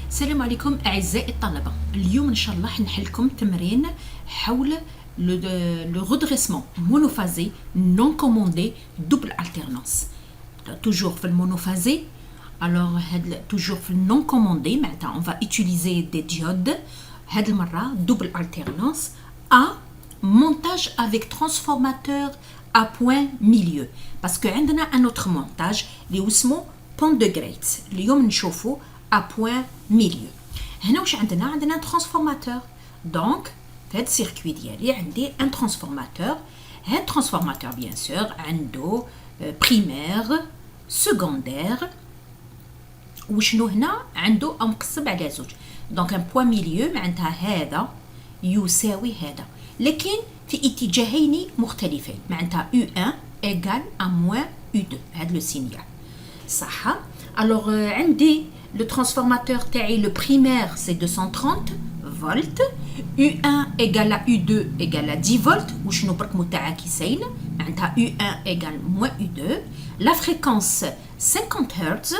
السلام عليكم أعزائي الطلبة. اليوم إن شاء الله حنحلكم تمرين حول le redressement monophasé non commandé double alternance. Toujours في المونوphasé. Alors toujours في non commandé معناتها on va utiliser des diodes. هاد المرة double alternance à montage avec transformateur à point milieu. Parce que عندنا un autre montage اللي اسمه pont de Grates. اليوم نشوفه à point milieu. هنا واش عندنا transformateur. Donc في هذا السيركوي ديالي عندي ان ترانسفورماتور. هذا الترانسفورماتور بيان سور عنده بريمير سكوندير وشنو هنا عنده مقسم على زوج. دونك ان بوان ميليو معناتها هذا يساوي هذا لكن في اتجاهين مختلفين معناتها U1 ايغال ا موان U2. هذا لو سينيال صح. الوغ عندي le transformateur تاعي le primaire c'est 230 volts. U1 égale à U2 égale à 10 volts وشنو برك متعاكسين معناتها U1 égale moins U2. La fréquence 50 Hz.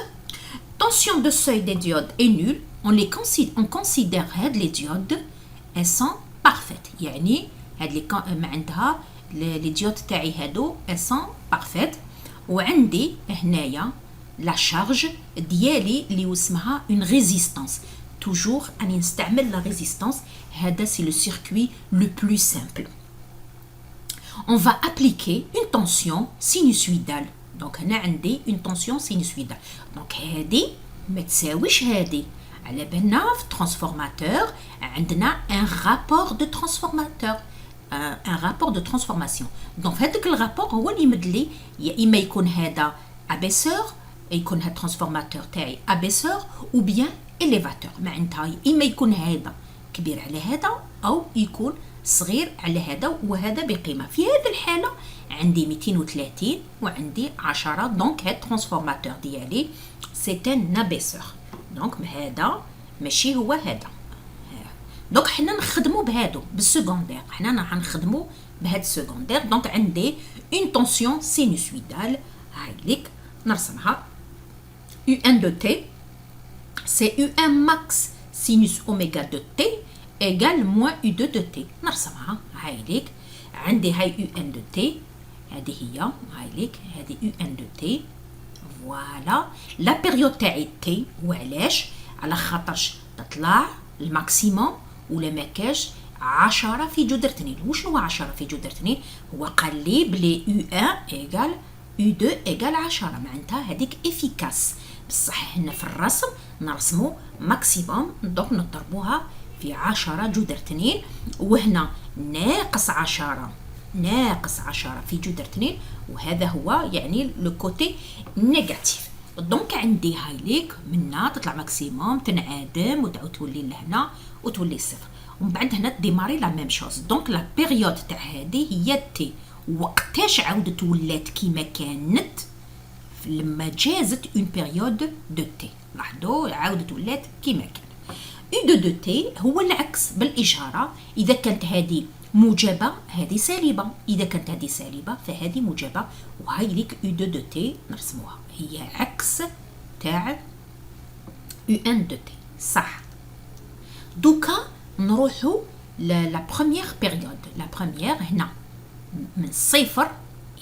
Tension de seuil des diodes est nulle. On considère هاد les diodes elles sont parfaites يعني هاد اللي عندها les diodes تاعي هادو elles sont parfaites. وعندي هنايا la charge ديالي اللي اسمها une résistance. Toujours أني نستعمل la résistance. هذا c'est le circuit le plus simple. On va appliquer une tension sinusoïdale. Donc هنا عندي une tension sinusoïdale. Donc هذه ما تساويش هذه. على بالنا في transformateur عندنا un rapport de transformateur. un rapport de transformation. Donc هذاك الرابور هو اللي يمد لي يا إما يكون هذا abaisseur يكون هذا الترانسفورماتور تاعي abaisseur ou bien élévateur. معناتها إما يكون هذا كبير على هذا أو يكون صغير على هذا وهذا بقيمة. في هذه الحالة عندي 230 وعندي 10. دونك هذا الترانسفورماتور ديالي سي ان abaisseur. دونك هذا ماشي هو هذا. دونك حنا نخدمو بهادو بالسكوندير. حنا راح نخدمو بهاد السكوندير. دونك عندي اون تونسيون سينوسويدال. هاي ليك نرسمها. U1 de t c'est U1 max sinus oméga de t égale moins U2 de t. نرسمها هاي ليك. عندي هاي U1 de t هذه هي هاي ليك هذه U1 de t. فوالا لا بيريود تاعي t. وعلاش؟ على خاطرش تطلع الماكسيموم ولا ما كاش 10 في جذر 2. وش هو 10 في جذر 2؟ هو قال لي بلي U1 égale U2 égale 10 معناتها هذيك efficace. بصح هنا في الرسم نرسمو ماكسيموم. دونك نضربوها في 10 جذر 2 وهنا ناقص 10 في جذر 2 وهذا هو يعني لو كوتي نيجاتيف. دونك عندي هاي ليك منا تطلع ماكسيموم تنعدم وتعاود تولي لهنا وتولي صفر. ومن بعد هنا ديماري لا ميم شوز. دونك لا بيريود تاع هذه هي تي. وقتاش عاودت ولات كيما كانت لما جازت اون بيريود دو تي. لاحظوا عاودت ولات كيما كان. U2 دو تي هو العكس بالإشارة. إذا كانت هذه موجبة هذه سالبة. إذا كانت هذه سالبة فهذه موجبة. وهاي ليك U2 دو تي نرسموها هي عكس تاع U1 دو تي صح. دوكا نروحو لا بروميير بيريود. لا بروميير هنا من 0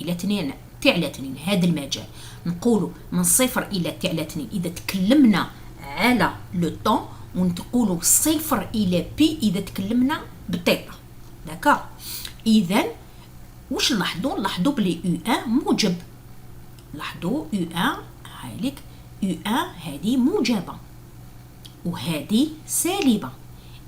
إلى 2 تي على 2. هذا المجال نقولوا من 0 إلى تي على 2 إذا تكلمنا على لو طون. ونقولوا 0 إلى بي إذا تكلمنا بتيتا. داكار. إذا واش نلاحظوا بلي U1 موجب. لاحظوا U1 هاي لك U1 هذه موجبة وهذه سالبة.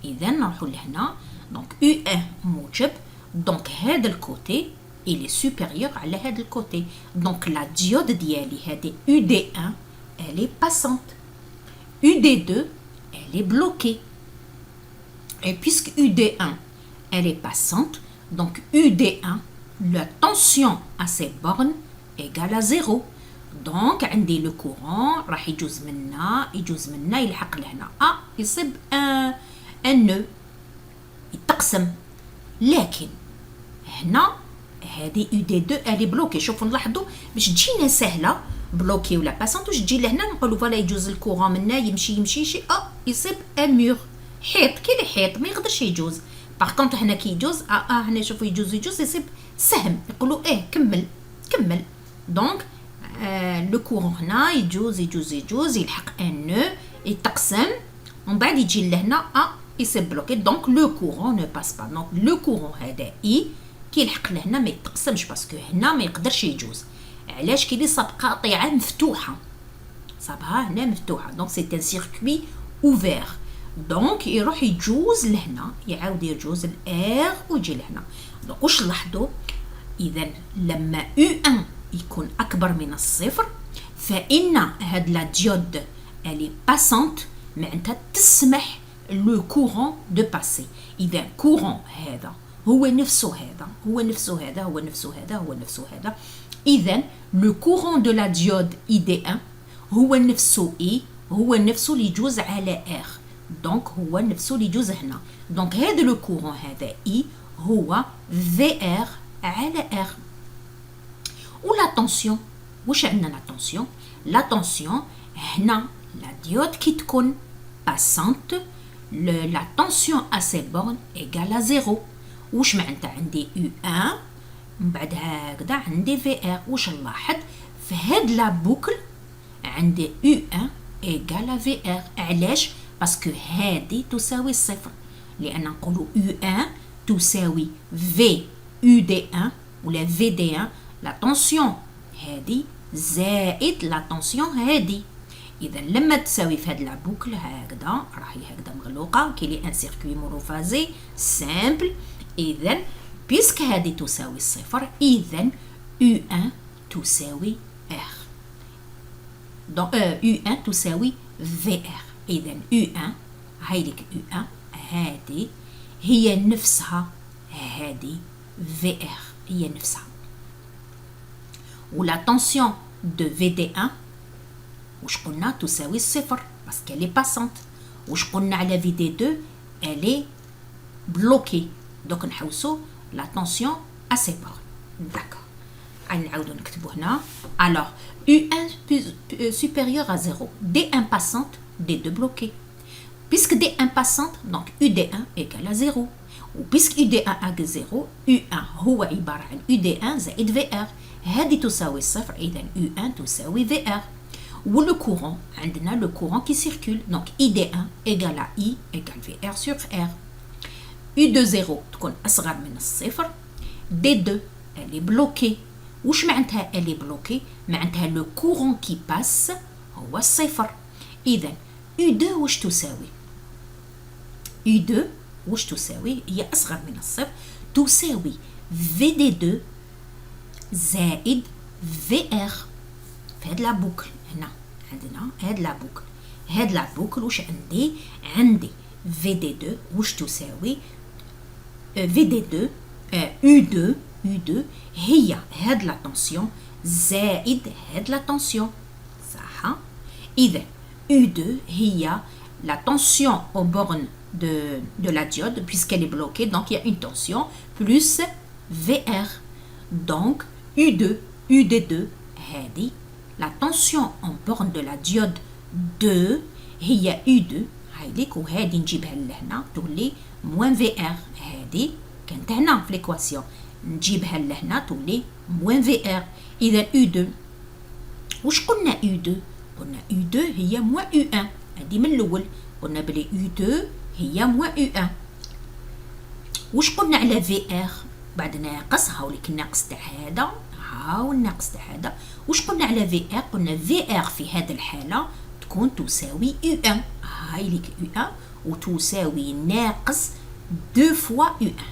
إذا نروحوا لهنا. دونك U1 موجب. دونك هذا الكوتي il est supérieur على هذا الكوتي. دونك لا ديود ديالي هذه UD1 elle est passante. UD2 elle est bloquée. Et puisque UD1 elle est passante donc UD1 la tension à ces bornes égale à 0. donc عندي le courant راح يجوز منا يلحق لهنا يصيب un nœud يتقسم. لكن هنا هذه UD2 اللي بلوكي. شوفوا نلاحظوا باش تجينا سهله بلوكي ولا باسونت واش تجي لهنا نقولوا فوالا يجوز الكورون منا يمشي يصيب ان مور، حيط. كي الحيط ما يقدرش يجوز. باغ كونطخ هنا كي يجوز هنا شوفوا يجوز يصيب سهم، يقولوا كمل كمل. دونك لو كورون هنا يجوز يلحق ان نو، يتقسم ومن بعد يجي لهنا يصيب بلوكي. دونك لو كورون نو باس با. دونك لو كورون هذا اي كي يلحق لهنا ما يتقسمش باسكو هنا ما يقدرش يجوز. علاش؟ كي صاب قاطعه مفتوحه، صابها هنا مفتوحه. دونك سي ان سيركوي اوفير. دونك يروح يجوز لهنا، يعاود يجوز الار ويجي لهنا. دونك واش لاحظوا؟ اذا لما U1 يكون اكبر من الصفر فان هاد لا ديود الي باسونت، معناتها تسمح لو كورون دو باسي. اذا كورون هذا هو نفسه هذا، هو نفسه هذا، هو نفسه هذا، هو نفسه هذا. اذا لو كورون دو لا ديود ID1 هو نفسه اي، هو نفسه اللي يجوز على ار. دونك هو نفسه اللي يجوز هنا. دونك هذا لو كورون هذا اي هو VR على ار. ولا تونسيون، واش عندنا لا تونسيون؟ لا تونسيون هنا لا ديود كي تكون باسونت لا تونسيون ا سي بورن ايغال ا زيرو. واش معناتها؟ عندي U1 من بعد هكذا عندي VR. واش نلاحظ؟ في هاد لا بوكل عندي U1 ايغال VR. علاش؟ باسكو هادي تساوي صفر، لان نقولوا U1 تساوي V UD1 ولا VD1 لا تونسيون هادي زائد لا تونسيون هادي. اذا لما تساوي في هاد لا بوكل هكذا راهي هكذا مغلوقه كي لي ان سيركوي مونوفازي سامبل. اذا بيسك هادي تساوي صفر، اذا U1 تساوي R. دونك U1 تساوي VR. اذا U1 هاي لك U1 هادي هي نفسها هادي VR، هي نفسها. ولا تونسيون دو VD1 واش قلنا؟ تساوي الصفر باسكو لي باسونت. واش قلنا على VD2؟ الي بلوكي. دوك نحوسو لا تونسيون ا سي بار. داكور، نعاودو نكتبو هنا. alors U1 supérieur à 0 D1 passante D2 bloqué. Puisque D1 passante donc UD1 égale à 0. وبيسك UD1 égale 0 U1 هو عبارة عن UD1 زائد VR. هذه تساوي صفر، إذا U1 تساوي VR. ولو كورون عندنا لو كورون كي سيركول. دونك ID1 égale à I égale VR sur R. U2 0 تكون أصغر من الصفر. D2 elle est bloquée. واش معناتها elle est bloquée؟ معناتها لو كورون كي باس هو الصفر. إذا U2 واش تساوي؟ U2 واش تساوي؟ هي أصغر من الصفر، تساوي VD2 زائد VR. في هاد لا بوكل هنا عندنا هاد لا بوكل. هاد لا بوكل واش عندي؟ عندي VD2 واش تساوي؟ VD2 U2 هي هاد لا تونسيون زائد هاد لا تونسيون، صح؟ إذا U2 هي la tension au bornes de la diode puisqu'elle est bloquée, donc il y a une tension plus VR. Donc UD2 هذه la tension en borne de la diode 2 هي U2 هايليك، وهذه نجيبها لهنا تولي موان VR. هذه كانت هنا في ليكواسيون نجيبها لهنا تولي موان VR. إذا U2 واش قلنا؟ U2 قلنا U2 هي موان U1. هذه من الأول قلنا بلي U2 هي موان U1. واش قلنا على VR؟ بعد ناقص هاوليك الناقص تاع هذا، هاو الناقص تاع هذا. واش قلنا على VR؟ قلنا VR في هذه الحالة تكون تساوي U1. هاي ليك U1 وتساوي ناقص 2 فوا U1،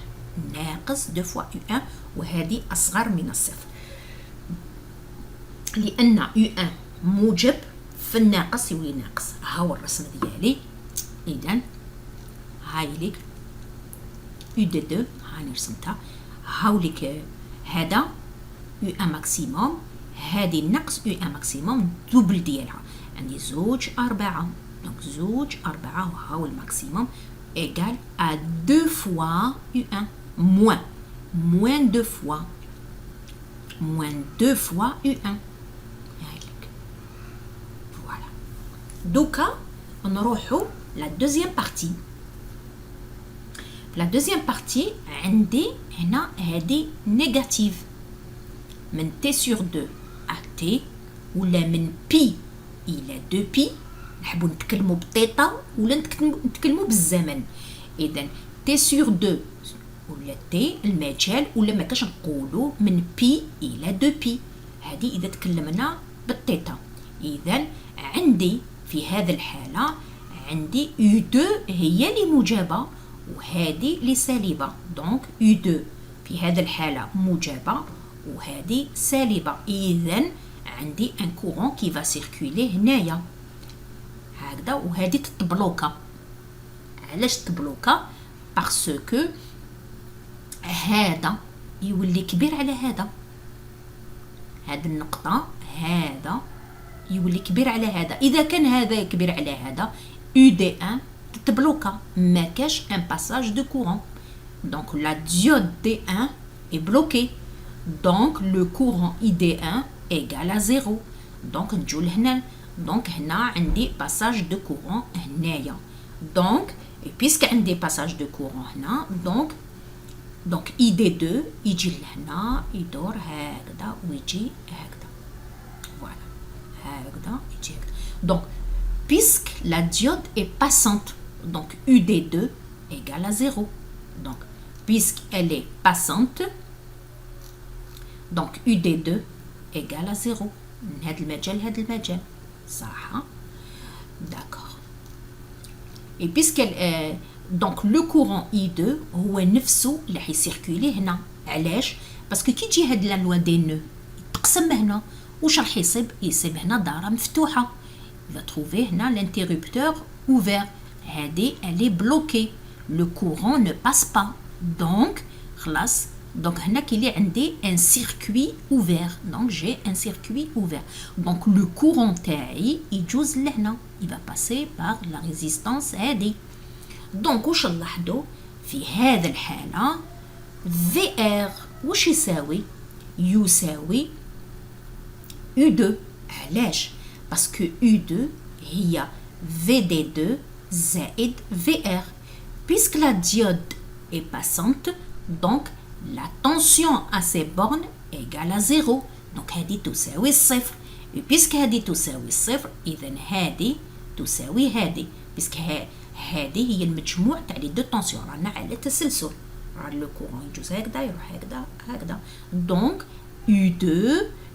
ناقص 2 فوا U1، وهذه أصغر من الصفر لأن U1 موجب في الناقص يولي ناقص. هاو الرسم ديالي. إذا هاي ليك U2 هاني رسمتها. هاو ليك هذا U1 ماكسيموم، هذه النقص U1 ماكسيموم دوبل ديالها. عندي زوج 4، دونك زوج 4 وهاو الماكسيموم إيكال à 2 fois U1 moins 2 fois U1. هايلك فوالا. دوكا نروحو la deuxième partie. La deuxième partie, عندي هنا هذه négative. من t sur 2 à t ولا من pi إلى 2 pi. نحبوا نتكلموا بطيطة ولا نتكلموا بالزمن. إذا t sur 2 ولا t المجال ولا ما كاش نقولوا من pi إلى 2 pi. هذه إذا تكلمنا بالطيطة. إذا عندي في هذه الحالة عندي U2 هي اللي موجبة وهذه اللي سالبة. دونك U2 في هذه الحالة موجبة وهذه سالبة. إذا عندي ان كورون كي فا سيركولي هنايا هكذا وهذه تتبلوكا. علاش تتبلوكا؟ باسكو هذا يولي كبير على هذا. هذه النقطة هذا يولي كبير على هذا. إذا كان هذا كبير على هذا UD1 تتبلوكا. ما كاش ان باساج دو كورون. دونك لا ديود D1 est bloquée. Donc le courant ID1 égale à 0. Donc نجو لهنا. دونك هنا عندي باساج دو كورون هنايا. دونك بيسك عندي باساج دو كورون هنا دونك ID2 يجي لهنا يدور هكذا ويجي هكذا. فوالا هكذا يجي هكذا. دونك puisque la diode est passante, donc UD2 égale à 0. Donc, puisqu'elle est passante, donc UD2 égale à 0. هذا المجال صح. D'accord. Et puisqu'elle donc le courant I2 هو نفسه اللي حيسيركولي هنا. علاش؟ باسكو كي تجي هاد لا لوا دي نو تقسم هنا واش راح يصيب هنا دائرة مفتوحة. Il va trouver هنا l'interrupteur ouvert. هذه elle est bloquée. Le courant ne passe pas. Donc خلاص. Donc هنا كيلي عندي un circuit ouvert. Donc j'ai un circuit ouvert. Donc le courant تاعي يجوز لهنا. Il va passer par la résistance هذه. Donc واش نلاحظوا في هذه الحالة VR واش يساوي U2. علاش؟ parce que U2 هي VD2 زائد VR. Puisque la diode est passante, donc la tension à ces bornes égale à 0. Donc هذه تساوي الصفر. Et puisque هذه تساوي الصفر إذا هذه تساوي هذه. puisque هذه هي المجموع تاع لي دو طونسيون. رانا على تسلسل. راه لو كورون يجوز هكذا يروح هكذا. دونك U2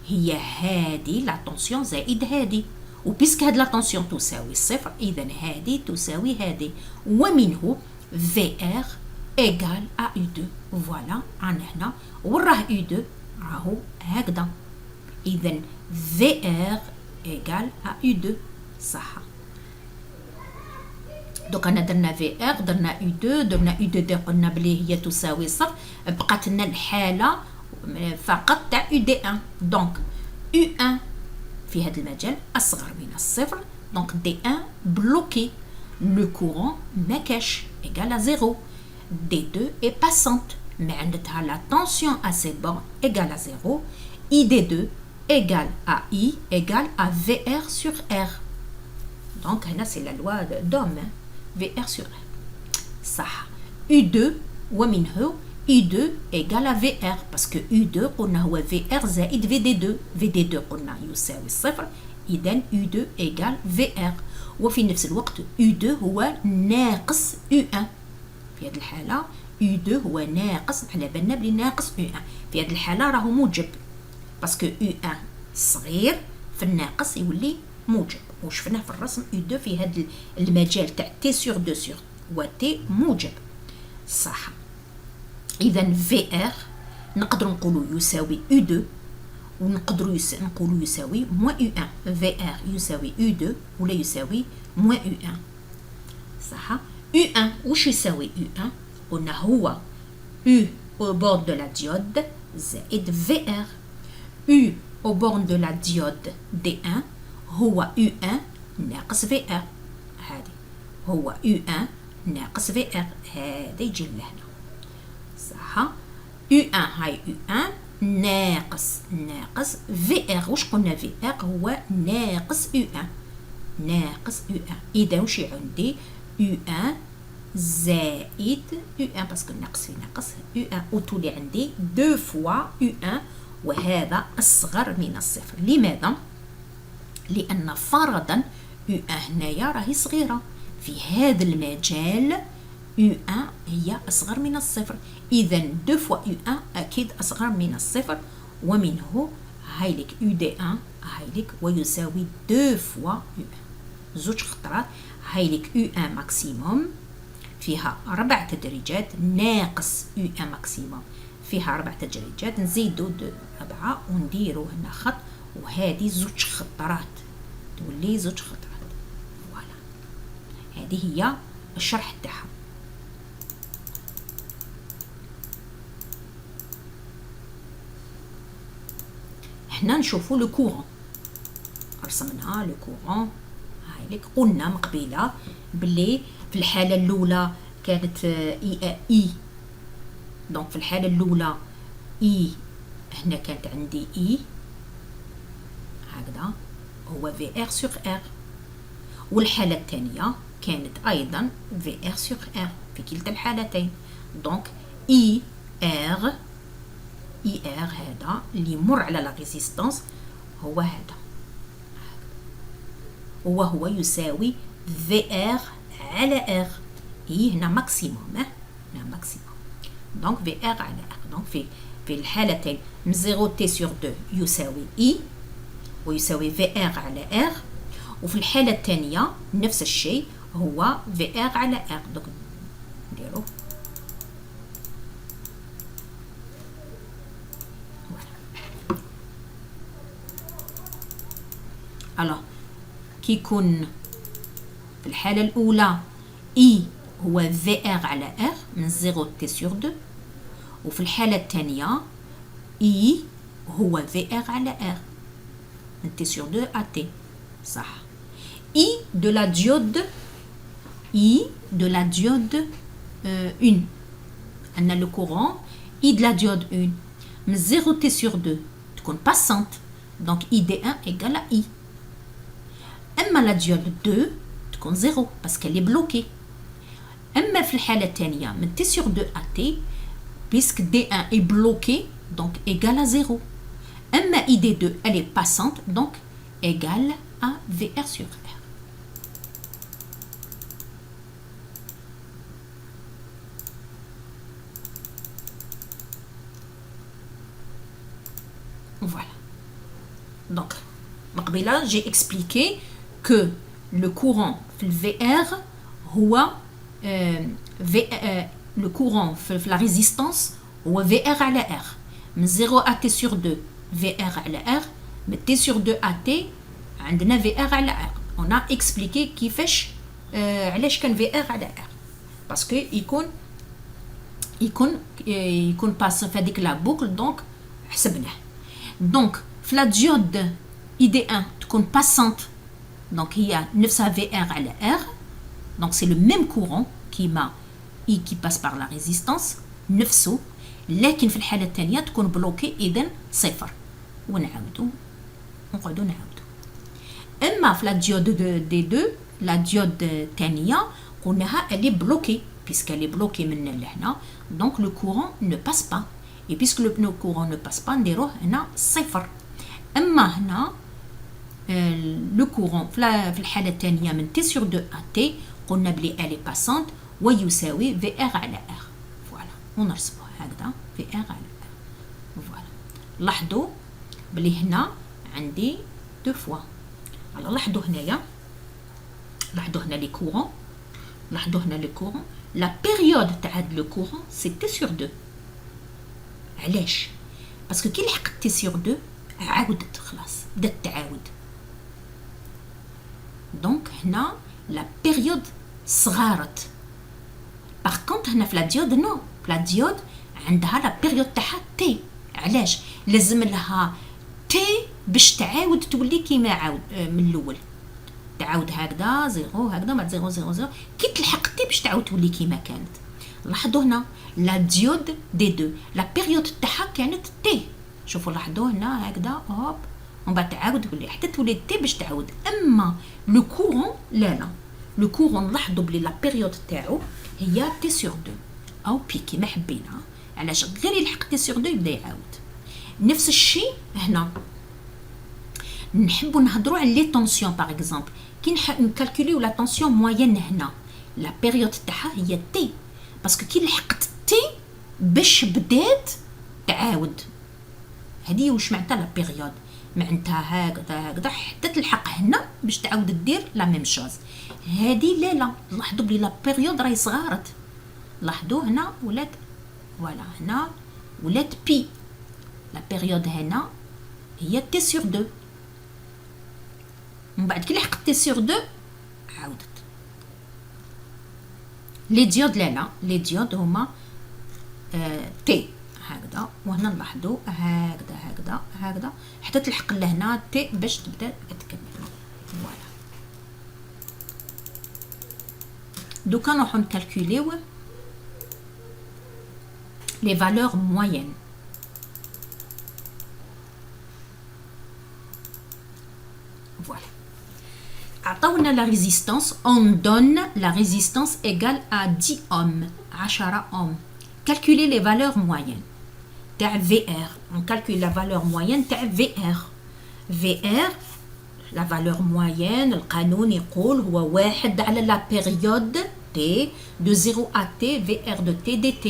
هي هذه لا طونسيون زائد هذه. وبيسك هاد لا طونسيون تساوي الصفر إذا هذه تساوي هذه. ومنه VR égal à U2. فوالا عنا هنا وراه U2 راهو هكذا. إذا VR égal à U2 صح. دوك أنا درنا VR درنا U2 درنا U2 قلنا بلي هي تساوي صفر. بقات لنا الحالة فقط تاع UD1. دونك U1 في هذا المجال أصغر من الصفر. دونك D1 بلوكي. لو كورون ما كاش égal à 0. D2 est passante. ما عندها la tension à ces bornes égale à 0. ID2 égale à I égale à VR sur R. Donc هنا c'est la loi d'Ohm. VR sur R. صح. U2 ومنه I2 égale à VR parce que U2 قلنا هو VR زائد VD2. VD2 قلنا يساوي الصفر. إذن U2 égale VR. وفي نفس الوقت U2 هو ناقص U1. في هذه الحالة U2 هو ناقص على بالنا بلي ناقص U1. في هذه الحالة راهو موجب باسكو U1 صغير في الناقص يولي موجب. وشفناه في الرسم U2 في هذا المجال تاع T sur 2 sur و T موجب صح. إذا VR نقدر نقولوا يساوي U2 ونقدروا نقولوا يساوي moins U1. VR يساوي U2 ولا يساوي moins U1 صح. U1 وش يساوي U1؟ قلنا هو U au bord de la diode زائد VR. U au bord de la diode D1 هو U1 ناقص VR. هذه هو U1 ناقص VR. هذا يجي لهنا صح. U1 هاي U1 ناقص VR. واش قلنا VR هو ناقص U1 ناقص U1. إذا وش عندي U1 زائد U1 باسكو ناقص في ناقص U1 وتولي عندي 2 فوا U1 وهذا أصغر من الصفر. لماذا؟ لأن فرضا U1 هنايا راهي صغيرة، في هذا المجال U1 هي أصغر من الصفر، إذا 2 فوا U1 أكيد أصغر من الصفر، ومنه هايلك UD1 هايلك ويساوي 2 فوا U1 زوج خطرات. هايلك U1 ماكسيموم فيها 4 تدريجات ناقص U1 ماكسيموم فيها 4 تدريجات، نزيدو 4 ونديرو هنا خط، وهذه زوج خطرات تولي زوج خطرات. فوالا هذه هي الشرح تاعها. هنا نشوفو لو كورون، رسمنا لو كورون هايلك. قلنا من قبيله بلي في الحاله الاولى كانت اي دونك في الحاله الاولى اي هنا كانت عندي اي هكذا هو في ار سور ار، والحاله الثانيه كانت ايضا في ار سور ار في كلتا الحالتين. دونك اي ار هذا اللي يمر على لا ريزيستانس هو هذا، وهو يساوي في ار على ار. اي هنا ماكسيموم، هنا ماكسيموم، دونك في ار على ار. دونك في الحالتين من 0 تي سور 2 يساوي اي ويساوي في ار على ار، وفي الحالة الثانية نفس الشيء هو في ار على ار. دونك نديرو الو كي يكون في الحالة الأولى اي هو في ار على ار من 0 تي سور 2، وفي الحالة الثانية اي هو في ار على ار من تي سور 2 à t. صح. I de la diode 1 عندنا لو كورون I de la diode 1 من 0 t sur 2 تكون passante، donc I D1 égale à I. أما la diode 2 تكون 0 parce qu'elle est bloquée. أما في الحالة الثانية من t sur 2 à t puisque D1 est bloqué donc égale à 0. أما ID2 elle est passante donc égale à VR sur R. Voilà. Donc, là, j'ai expliqué que le courant VR le courant la résistance هو VR على R من 0 à T sur 2 VR على R من T sur 2 à T عندنا VR على R. On a expliqué كيفاش علاش كان VR على R parce que يكون باس في هذيك لا بوكل دونك حسبناه. دونك في لا ديود ID1 تكون باسانت دونك هي نفسها VR على R دونك سي لو ميم كورون كيما I qui passe par la résistance نفسه، لكن في الحالة الثانية تكون بلوكي إذن صفر ونقعدو نعاودو. أما في لا ديود دي دو لا ديود الثانية قلناها elle est bloquée puisqu'elle est bloquée من لهنا donc le courant ne passe pas et puisque le courant ne passe pas نديروه هنا صفر. أما هنا le courant في الحالة الثانية من T sur 2 à T قلنا بلي elle est passante ويساوي VR على R. فوالا ونرسموه هكذا VR على R. فوالا لاحظوا بلي هنا عندي دو فوا. لاحظوا هنا لي كورون، لا بيريود تاع هاد لو كورون سي تي سور 2. علاش؟ باسكو كي لحقت تي سور 2 عاودت خلاص بدات تعاود، دونك هنا لا بيريود صغارت. باغ كونط هنا في لا ديود نو، في لا ديود عندها لا بيريود تاعها تي. علاش؟ لازم لها تي باش تعاود تولي كيما عاود من الاول، تعاود هكذا زيرو هكذا بعد زيرو زيرو زيرو كي تلحق تي باش تعاود تولي كيما كانت. لاحظوا هنا لا ديود دي دو لا بيريود تاعها كانت تي. شوفوا لاحظوا هنا هكذا هوب ومن بعد تعاود تولي حتى تولي تي باش تعاود. اما لو كورون لا لو كورون نلاحظوا بلي لا بيريود تاعو هي تي سور 2 او بي كيما حبينا. علاش غير يلحق تي سور 2 يبدا يعاود. نفس الشيء هنا نحبوا نهضروا على لي طونسيون باغ اكزومبل كي نكالكوليو لا طونسيون موين هنا لا بيريود تاعها هي تي باسكو كي لحقت تي باش بدات تعاود. هذه واش معناتها لا بيريود معناتها هكذا حتى تلحق هنا باش تعاود دير لا ميم شوز. هذه لا لاحظوا بلي لا بيريود راهي صغارت. لاحظوا هنا ولات فوالا هنا ولات بي. لا بيريود هنا هي تي سور 2 من بعد كي لحقت تي سور 2 عاودت. لي ديود لا لي ديود هما تي هكذا وهنا نلاحظوا هكذا حتى تلحق لهنا تي باش تبدا تكمل. فوالا دوكا نروحو نكالكوليو لي فالور موين. فوالا عطاونا لا ريزيستانس اون دون لا ريزيستانس ايغال ا 10 اوم 10 اوم. calculer les valeurs moyennes تاع VR. on calcule la valeur moyenne تاع VR. VR la valeur moyenne القانون يقول هو واحد على la période T de 0 à T VR de T dt.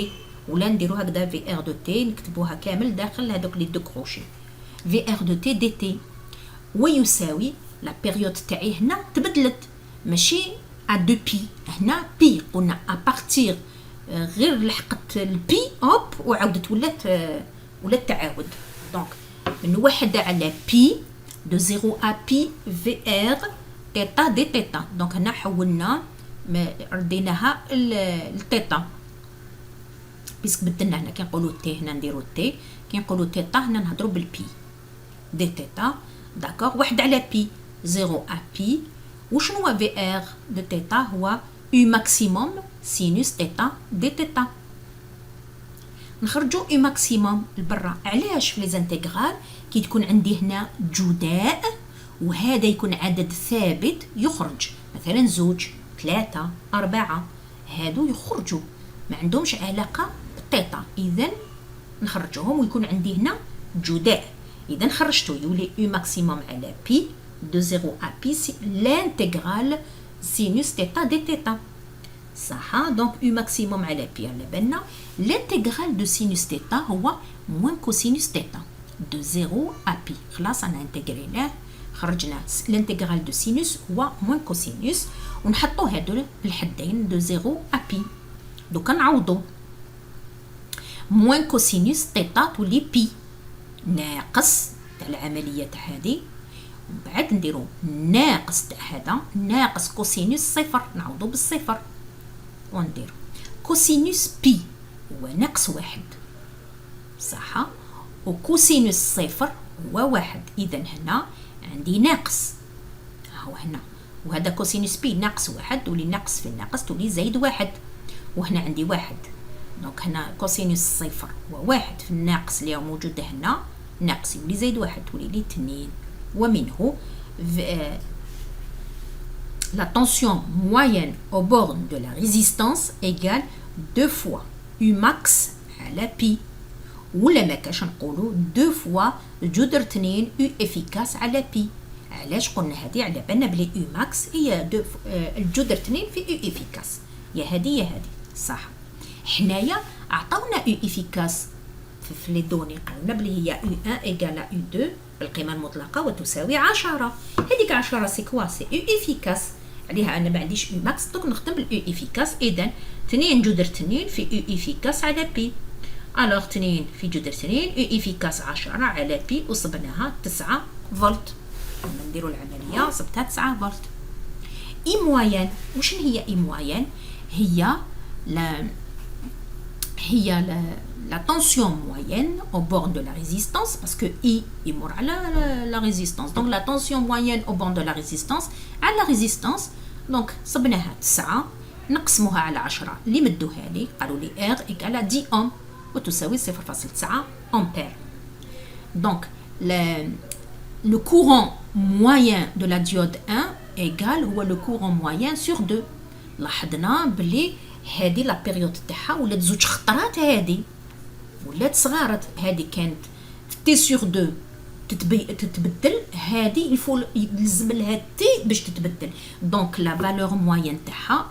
ولا نديرو هكذا VR de T نكتبوها كامل داخل هذوك لي دو كروشي. VR de T dt ويساوي لا بيريود تاعي هنا تبدلت ماشي ا 2 بي. هنا بي قلنا ابارتير غير لحقت البي اوب وعاودت ولات تعاود. دونك من واحد على بي دو 0 ا بي في ار تيتا دي تيتا. دونك هنا حولنا رديناها التيتا بيسك بدلنا هنا كي نقولوا تي هنا نديروا تي كي نقولوا تيتا هنا نهضروا بالبي دي تيتا. داكوغ واحد على بي 0 ا بي. وشنو هو في ار دو تيتا؟ هو يو ماكسيموم سينوس تيتا دي تيتا. نخرجوا يو ماكسيموم لبرا. علاش في لي زانتيغرال كي تكون عندي هنا جداء وهذا يكون عدد ثابت يخرج مثلا 2 3 4 هادو يخرجوا ما عندهمش علاقه بالتيتا. اذا نخرجوهم ويكون عندي هنا جداء. اذا خرجتو يولي يو ماكسيموم على بي دو 0 ا بي سي لانتيغرال سينوس تيتا دي تيتا. صح. دونك يو ماكسيموم على بي على بالنا لانتيغرال دو سينوس تيتا هو موان كوسينوس تيتا دو 0 ا بي. خلاص انا انتغريناه خرجنا لانتيغرال دو سينوس هو موان كوسينوس ونحطو هادو الحدين دو 0 ا بي. دوكا نعوضو موان كوسينوس تيتا تولي بي ناقص تاع العمليه تاع هذه ومن بعد نديرو ناقص تاع هذا ناقص كوسينوس صفر نعوضو بالصفر ونديرو كوسينوس بي هو ناقص واحد. صح. وكوسينوس صفر هو واحد. اذا هنا عندي ناقص هو هنا وهذا كوسينوس بي ناقص واحد تولي ناقص في الناقص تولي زايد واحد وهنا عندي واحد. دونك هنا كوسينوس صفر هو واحد في الناقص اللي هو موجود هنا ناقص يولي زايد واحد تولي لي 2 ومنه la tension moyenne au bord de la résistance égale 2 fois U max على P. ولا ما كاش نقولوا 2 fois جذر 2 U efficace على P. علاش قلنا هذه على بالنا بلي U max هي الجذر 2 في U efficace يا هذه يا هذه. صح. حنايا عطاونا U efficace في لي دوني قالنا بلي هي U1 égale U2 بالقيمه المطلقه وتساوي 10. هذيك 10 سي كوا سي U efficace عليها انا ما عنديش U max دوك نخدم بالاو efficace. اذا 2 جذر 2 في U efficace على P. الوغ 2 في جذر 2 U efficace 10 على P وصبناها 9 فولت. لما نديروا العمليه صبتها 9 فولت. اي موين وشن هي اي موين؟ هي la tension moyenne au bord de la résistance parce que I يمر على la résistance. donc la tension moyenne au bord de la résistance على la résistance. donc صبناها 9 نقسموها على 10 اللي مدوها لي قالوا لي R égale 10 ohm وتساوي 0.9 ampère. donc le courant moyen de la diode 1 égal هو لو كورون موين سور 2. لاحظنا بلي هذه لا بيريود تاعها ولات زوج خطرات، هذه ولات صغارت، هذه كانت تي سور 2 تتبدل، هذه الفو يلزم لها تي باش تتبدل. دونك لا فالور موين تاعها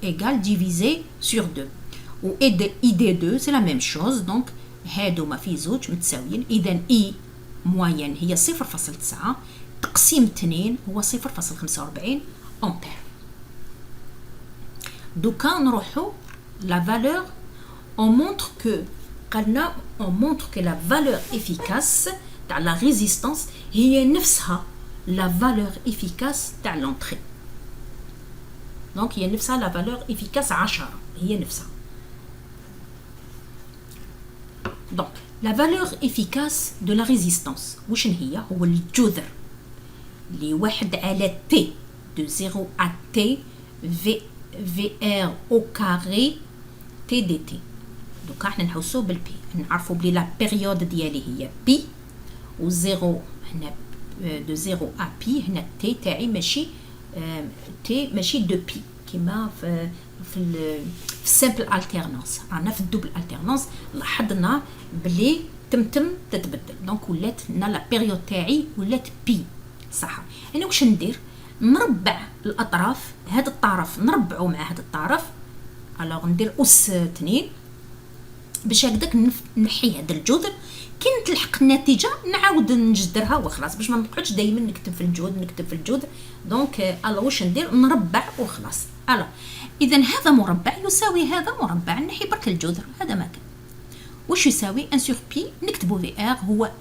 ايغال ديفيزي سور 2. و اي دي 2 سي لا ميم شوز، دونك هادوما في زوج متساويين. اذا اي موين هي 0.9 تقسيم 2 هو 0.45 امبير. دوكا نروحو لا فالور on montre que قالنا on montre que la valeur efficace تاع la résistance هي نفسها la valeur efficace تاع l'entrée. دونك هي نفسها la valeur efficace 10 هي نفسها. دونك la valeur efficace de la résistance وشن هي؟ هو الجذر اللي واحد على t de 0 à t VR au carré t dt. دوكا حنا نحوسو بالبي، نعرفو بلي لا بيريود ديالي هي بي، و 0 هنا دو 0 ا بي، هنا تي تاعي ماشي تي ماشي دو بي كيما في السامبل التيرنانس. رانا في الدوبل التيرنانس لاحظنا بلي تمتم تتبدل، دونك ولات لنا لا بيريود تاعي ولات بي صح. انا واش ندير؟ نربع الاطراف، هذا الطرف نربعو مع هذا الطرف، الوغ ندير اس 2 باش هكذاك نحي هذا الجذر. كي نتلحق النتيجه نعاود نجدرها وخلاص، باش ما نقعدش دائما نكتب في الجذر دونك الو واش ندير؟ نربع وخلاص. الو اذا هذا مربع يساوي هذا مربع، نحي برك الجذر، هذا ما كان. واش يساوي 1 sur بي؟ نكتبو في ار هو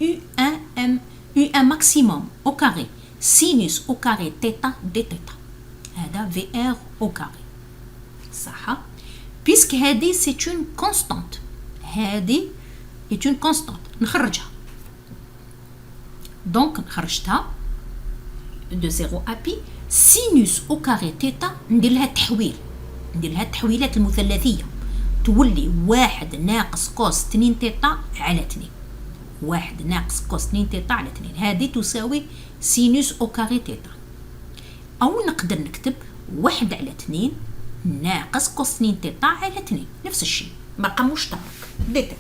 U1 ماكسيموم او كاري سينوس او كاري تيتا دي تيتا، هذا في ار او كاري صح. بيسك هذه سي اون كونستانت، هذه اي اون كونستانت نخرجها. دونك خرجتها دو 0 ا بي سينوس او كاري تيتا، ندير لها تحويل، ندير لها التحويلات المثلثيه، تولي 1 ناقص كوس 2 تيتا على 2، 1 ناقص كوس 2 تيتا على 2، هذه تساوي سينوس او كاري تيتا. او نقدر نكتب 1 على 2 ناقص كوس 2 تيتا على 2، نفس الشيء بقى مشترك دي تيتا.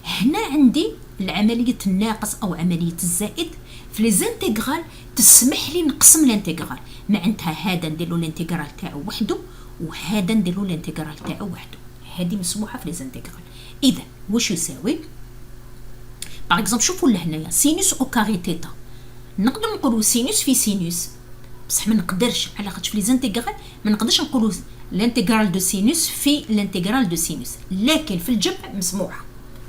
هنا عندي العملية الناقص او عملية الزائد في لي زانتيغرال تسمح لي نقسم الانتيغرال، معناتها هذا نديرو الانتيغرال تاعو وحده وهذا نديرو الانتيغرال تاعو وحده، هذه مسموحه في لي زانتيغرال. اذا واش يساوي؟ باغ اكزومبل شوفوا لهنايا سينوس او كاري تيتا، نقدر نقولوا سينوس في سينوس، بصح ما نقدرش على خاطر في لي زانتيغرال ما نقدرش نقولوا الانتيغرال دو سينوس في الانتيغرال دو سينوس، لكن في الجمع مسموحه،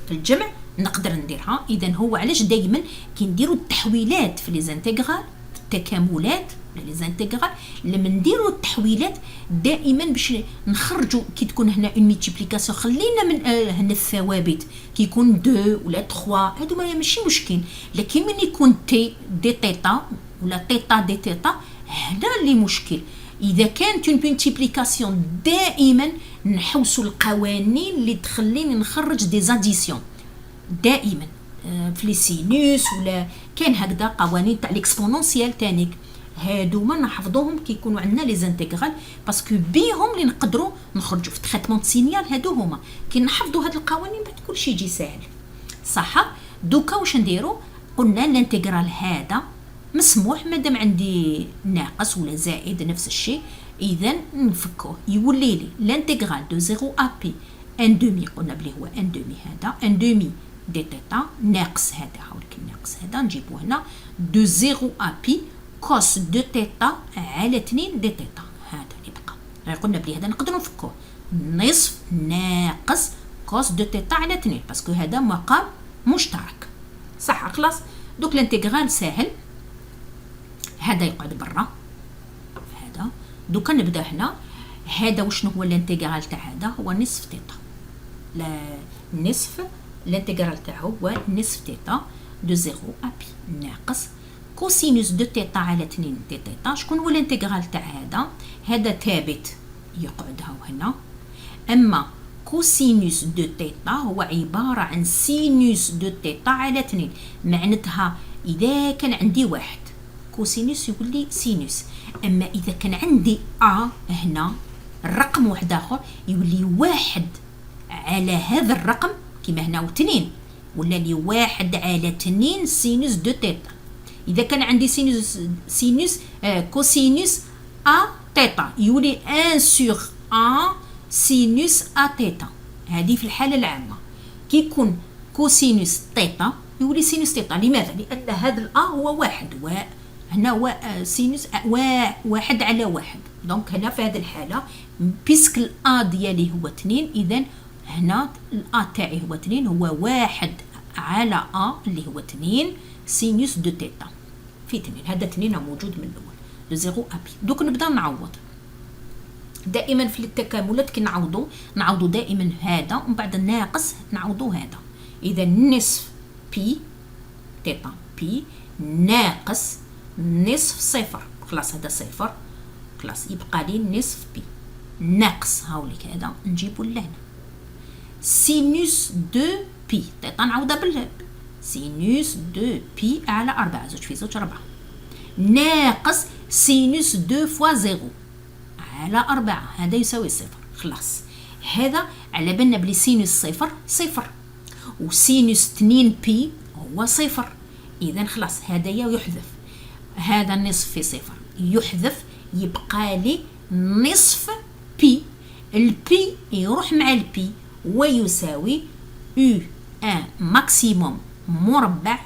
في الجمع نقدر نديرها. اذا هو علاش دائما كي نديروا التحويلات في لي زانتيغرال، في التكاملات لي زانتيغرال، لما نديروا التحويلات دائما باش نخرجوا كي تكون هنا اون ملتيبليكاسيون، خلينا من هنا الثوابت كي يكون 2 ولا 3 هادو ماشي مشكل، لكن من يكون تي دي تيتا ولا تيتا دي تيتا هنا اللي مشكل. اذا كانت اون ملتيبليكاسيون دائما نحوسوا القوانين اللي تخليني نخرج دي زاديسيون دائما في لي سينوس، ولا كان هكذا قوانين تاع الاكسبونونسيال تانيك، هادو ما نحفظوهم كي يكونوا عندنا لي زانتيغرال، باسكو بيهم اللي نقدروا نخرجوا في تريتمون سينيال. هادو هما كي نحفظوا هاد القوانين بعد كلشي يجي ساهل صح. دوكا واش نديروا؟ قلنا الانتيغرال هذا مسموح مادام عندي ناقص ولا زائد نفس الشيء، اذا نفكوه يولي لي الانتيغرال دو 0 ا بي ان دومي، قلنا بلي هو ان دومي، هذا ان دومي دي تيتا ناقص هذا، هاولك ناقص هذا نجيبو هنا دو 0 ا بي كوس دو تيتا على 2 دي تيتا، هذا اللي بقى. قلنا بلي هذا نقدروا نفكوه نصف ناقص كوس دو تيتا على 2 باسكو هذا مقام مشترك صح. خلاص دوك الانتيغرال ساهل، هذا يقعد برا هذا. دوكا نبدا هنا، هذا وشنو هو الانتيغرال تاع هذا؟ هو نصف تيتا، لا نصف الانتيغرال تاعو هو نصف تيتا دو 0 ا بي ناقص كوسينوس دو تيتا على 2 دي تيتا. شكون هو الانتيغرال تاع هذا؟ هذا ثابت يقعد هنا، اما كوسينوس دو تيتا هو عباره عن سينوس دو تيتا على 2، معناتها اذا كان عندي واحد كوسينوس يولي سينوس. اما اذا كان عندي هنا الرقم واحد اخر يولي واحد على هذا الرقم كيما هنا و2 ولا لي واحد على 2 سينوس دو تيتا. اذا كان عندي سينوس كوسينوس تيتا يولي 1 سور سينوس تيتا. هذه في الحالة العامة. كي يكون كوسينوس تيتا يولي سينوس تيتا. لماذا؟ لأن هذا هو واحد هنا سينوس واحد على واحد. دونك هنا في هذه الحالة بيسك ديالي هو 2، إذا هنا تاعي هو 2، هو واحد على اللي هو 2 سينوس دو تيتا في 2. هذا 2 موجود من الأول دو 0 بي. دوك نبدا نعوض. دائما في التكاملات كي نعوضوا دائما هذا ومن بعد الناقص نعوضوا هذا. اذا نصف بي تيتا بي ناقص نصف صفر، خلاص هذا صفر، خلاص يبقى لي نصف بي ناقص هاوليك هذا نجيبو لهنا سينوس دو بي تيتا نعوضها سينوس دو بي على 4 زوج في زوج 4 ناقص سينوس 2 فوا 0 على 4 هذا يساوي صفر. خلاص هذا على بالنا بلي سينوس صفر وسينوس 2 بي هو صفر. اذا خلاص هذايا يحذف، هذا النصف في صفر يحذف، يبقى لي نصف بي. البي يروح مع البي ويساوي U 1 ماكسيموم مربع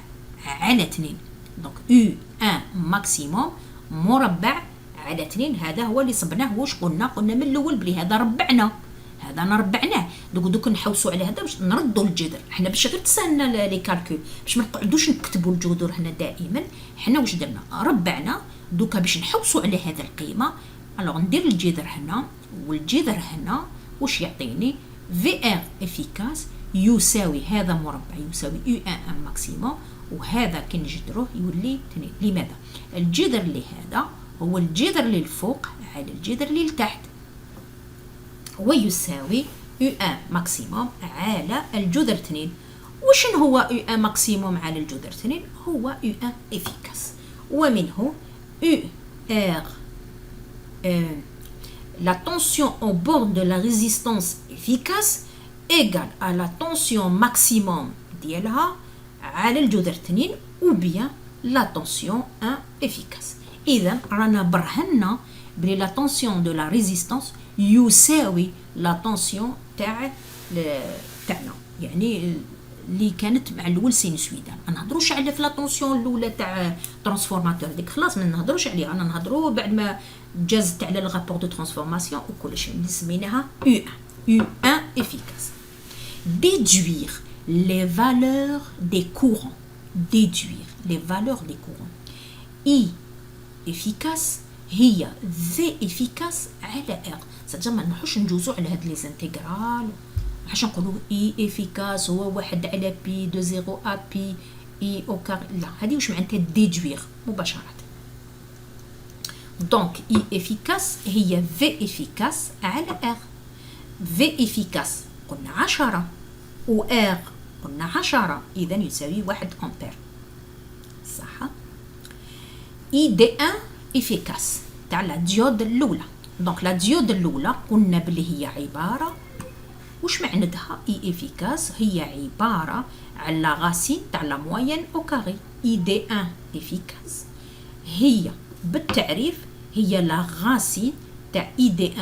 على 2. دونك U 1 ماكسيموم مربع على 2. هذا هو اللي صبناه. واش قلنا من الاول بلي هذا ربعناه، هذا نربعناه. دوك نحوسوا على هذا باش نردوا الجذر. حنا باش غير تسالنا لي كالكول باش ما نقعدوش نكتبوا الجذور هنا دائما. حنا واش درنا؟ ربعنا. دوكا باش نحوسوا على هذه القيمه الوغ ندير الجذر هنا والجذر هنا واش يعطيني في ار افيكاس يساوي هذا مربع يساوي U 1 ماكسيموم وهذا كي نجذروه يولي 2. لماذا؟ الجذر اللي هذا هو الجذر اللي الفوق على الجذر اللي لتحت ويساوي U1 ماكسيموم على الجذر 2. وشن هو U1 ماكسيموم على الجذر 2؟ هو U1 افيكاس. ومنه UR la tension au bord de la résistance efficace égale à la tension maximum ديالها على الجذر 2 ou bien la tension 1 efficace. إذا رانا برهنا بلي لا طونسيون دو لا ريزيستانس يساوي لا طونسيون تاعنا، يعني اللي كانت مع الاول سينوسويدال. ما نهضروش على في لا طونسيون الاولى تاع ترانسفورماتور ديك خلاص ما نهضروش عليها، انا نهضروا بعد ما جازت على الرابور دو ترانسفورماسيون وكلشي اللي سميناها U1 efficace. Déduire les valeurs des courants. Déduire les valeurs des courants. I efficace هي في efficace على R. ساعتها ما نروحوش نجوزو على هاد لي زانتيغرال، حاش نقولوا اي efficace هو واحد على بي دو 0 ا بي اي او كار. لا، هذه واش معناتها ديدوير مباشرة. دونك اي efficace هي في efficace على R. في efficace قلنا 10 و R قلنا 10 إذا يساوي 1 أمبير. صح. اي دي 1 efficace تاع لا ديود الاولى. دونك لا ديود الاولى قلنا بلي هي عباره واش معناتها اي efficace هي عباره على لا غاسين تاع لا موين او كاري. اي دي 1 efficace هي بالتعريف هي لا غاسين تاع اي دي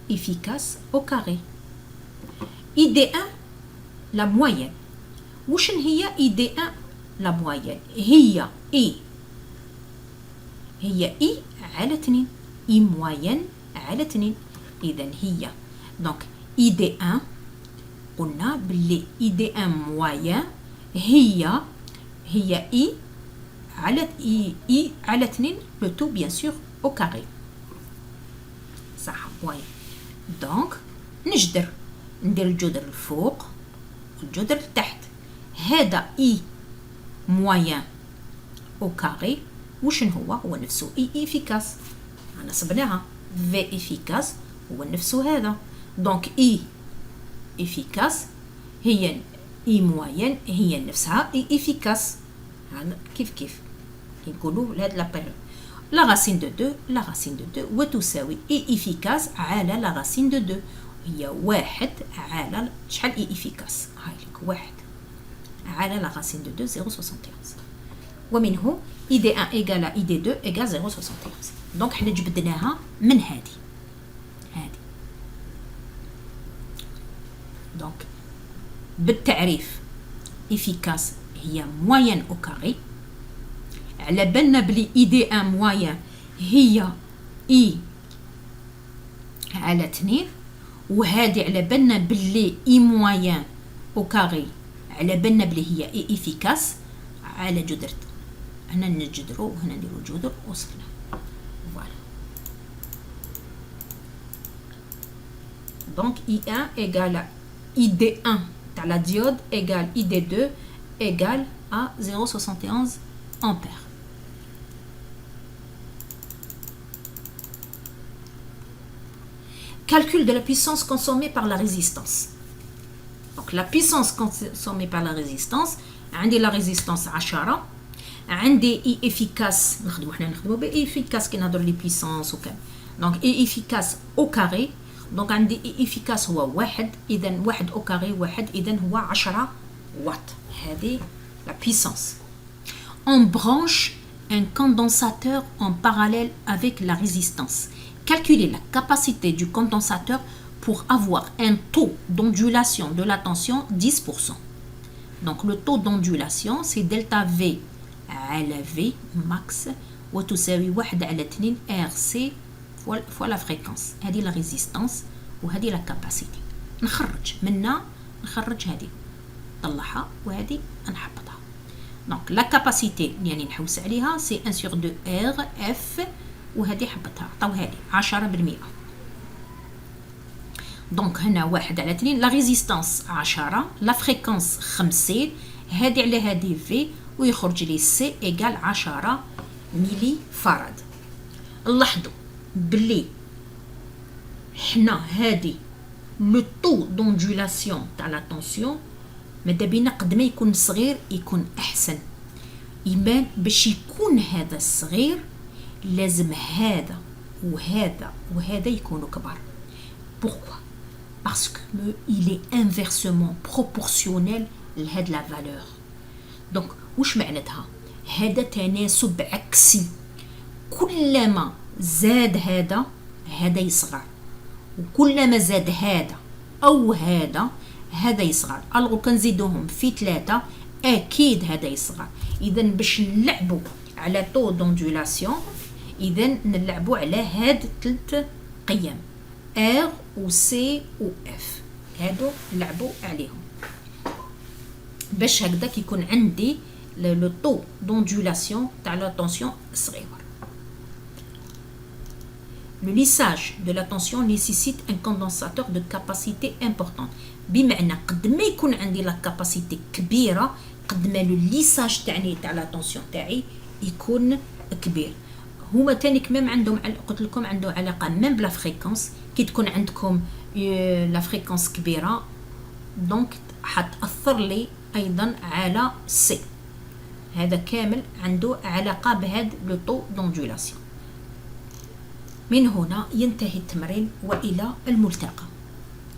1 efficace او كاري. اي دي 1 لا موين واش هي اي دي 1 لا موين؟ هي اي على 2 اي موين على 2. اذا هي دونك اي دي 1 قلنا باللي اي دي 1 موين هي اي على اي على 2 لو تو بيان سور او كاري. صح موين. دونك نجدر ندير الجذر الفوق والجذر التحت. هذا اي موين او كاري وشن هو نفسه اي efficace. انا صبناها في efficace هو نفسه هذا. دونك اي efficace هي اي موين هي نفسها اي efficace. هذا كيف يقولوا لهاد لا بيريود. لا راسين دو 2 لا راسين دو 2 وتساوي اي افيكاس على لا راسين دو 2 هي واحد على شحال اي افيكاس هاي لك واحد على لا راسين دو 2 0.71 ومنه اي دي 1 ايكال اي دي 2 ايكال 0.71. دونك حنا جبدناها من هذه دونك بالتعريف افيكاس هي موين او كاري. على بالنا بلي اي دي 1 موين هي اي على 2 وهذه على بالنا بلي اي موين او كاري على بالنا بلي هي اي افيكاس على جدر. هنا نجدرو وهنا نديرو جذر وصلنا. فوالا دونك اي 1 ايكال اي دي 1 تاع لا ديود ايكال اي دي 2 ايكال à 0,71 ampères. Calcul de la puissance consommée par la résistance. Donc la puissance consommée par la résistance, عندي la résistance 10 عندي اي efficace حنا نخدمو باي efficace كي نهضروا لي puissance وكذا. دونك اي efficace au carré. دونك عندي اي efficace هو واحد، اذا واحد au carré واحد، اذا هو 10 واط. هذه la puissance. On branche un condensateur en parallèle avec la résistance. Calculer la capacité du condensateur pour avoir un taux d'ondulation de la tension 10%. Donc le taux d'ondulation c'est delta V على V max وتساوي 1 على 2 RC fois la fréquence. هذه la résistance وهذه la capacité. نخرج هذه نطلعها وهذه نحبطها. دونك لا كاباسيتي يعني نحوس عليها سي 1 sur 2 R F وهذه حبطها عطاو هذه 10%. دونك هنا 1 على 2 لا ريزيستانس 10 لا فريكونس 5 هذه على هذه في ويخرج لي سي ايكال 10 ملي فراد. نلاحظوا بلي حنا هذه لو طو دوندولاسيون تاع لا طونسيون ماذا بينا قد ما يكون صغير يكون احسن. يبان باش يكون هذا الصغير لازم هذا وهذا وهذا يكونوا كبار. Pourquoi? Parce que il est inversement proportionnel لهاد لا فالور. دونك واش معناتها؟ هذا تناسب عكسي، كلما زاد هذا يصغر، وكلما زاد هذا او هذا يصغر. الوغ كنزيدوهم في 3 اكيد هذا يصغر. اذا باش نلعبوا على طو دوندولاسيون اذا نلعبوا على هاد 3 قيم R و C و F، هادو نلعبوا عليهم باش هكذا يكون عندي لو طو دوندولاسيون تاع لا طونسيون صغير. Le lissage de la tension nécessite un condensateur de capacité importante. بمعنى قد ما يكون عندي لا كاباسيتي كبيره قد ما لو ليساج تاعني تاع لا طونسيون تاعي يكون كبير. هما تاني كمام عندهم قلت لكم عنده علاقه ميم بلا فريكونس. كي تكون عندكم لا فريكونس كبيره دونك حتاثر لي ايضا على سي. هذا كامل عنده علاقه بهذا لو طو دوندولاسيون. من هنا ينتهي التمرين والى الملتقى.